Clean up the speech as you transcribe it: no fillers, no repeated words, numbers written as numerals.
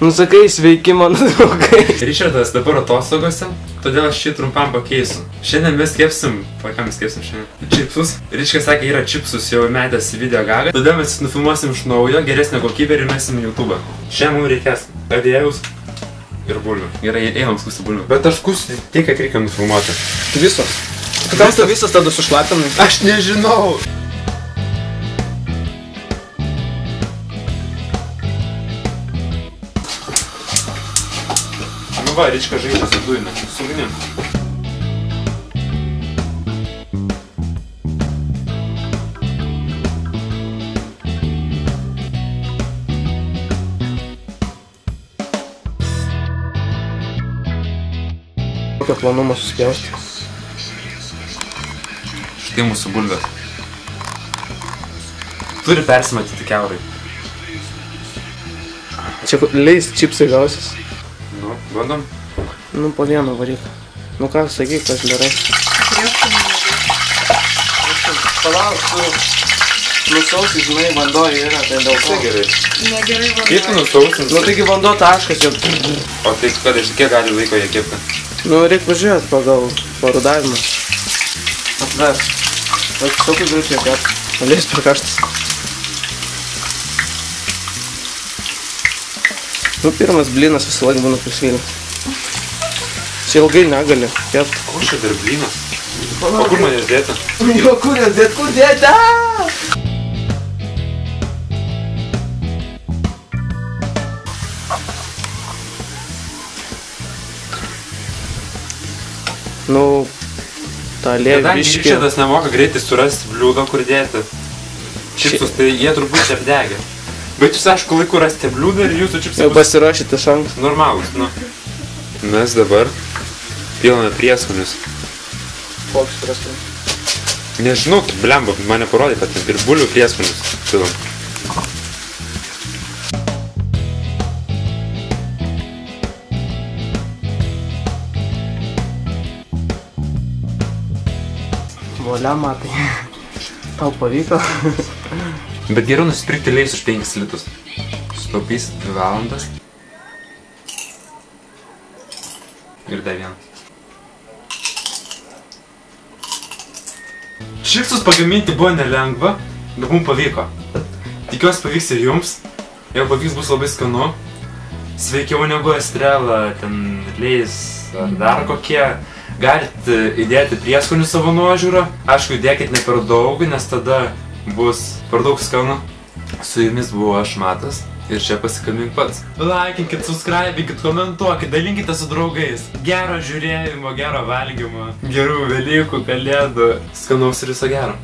Nusakai, sveiki mano draugai. Ričardas dabar atostogose, todėl aš šį trumpam pakeisiu. Šiandien mes kepsim, ką mes kepsim šiandien? Čipsus. Ričkas sakė, yra čipsus jau metęs į video gagą. Todėl mes nufilmuosim iš naujo, geresnę kokybę ir mesim į YouTube. Šiandien mums reikės aviejaus ir bulvių. Gerai, einam skusti bulvių. Bet aš skusti tik, kad reikia nufilmuoti. Visos. Tu kam tu visas tada sušlapinai? Aš nežinau. Va, Rička žaidžia su dujime, su ugnim. Kokio planumo suspjausti? Štai mūsų bulvė. Turi persimatyti kiaurai. Čia leis čipsai gausis. Nu, bandom. Nu, po vieną varyk. Nu ką, sakyk, kas darai. Palauk, tu nusausi, žinai, vanduo yra, tai dėl to. Gerai. Negerai vanduo. Kaip tu nusausinti? Nu, taigi vanduo taškas jau. O tai kad iš kiek gali laiko jie kepti? Nu, reik pažiūrėti pagal parudavimą. Atver. Vat saukai greičiai kep. Leis per karštas. Nu, pirmas blynas visą laiką būna prisvylęs. Čia ilgai negali kept. Ko čia dar blynas? O kur man jas dėti? Jo, kur jas dėt? Kur dėti? Nu, tą lėvį Kadangi biškį. Ričardas nemoka greitai surasti bliūdą, kur dėti čipsus, tai jie turbūt čia apdegė. Bet jūs, aišku, laiku rasite bliūdą ir jūsų čipsai Jau pasirašyti iš anksto. normalus, nu. Mes dabar pilame prieskonius. Koks prasme? Nežinau, blemba, mane parodė, kad ir bulvių prieskonius pilam. Volia, matai. Tau pavyko. Bet geriau nusipirkti leis už 5 litus. Sutaupys 2 valandas. Ir dar vieną. Čipsus pagaminti buvo nelengva, bet mums pavyko. Tikiuosi pavyks ir jums. Jeigu pavyks, bus labai skanu. Sveikiau negu estrela, ten leis ar dar kokie. Galite įdėti prieskonių savo nuožiūrą. Aišku, įdėkit ne per daug, nes tada bus per daug skanu. Su jumis buvo aš, Matas. Ir čia pasikalbink pats. Laikinkit, subscribinkit, komentuokit, dalinkite su draugais. Gero žiūrėjimo, gero valgymo, gerų Velykų, Kalėdų, skanaus ir viso gero.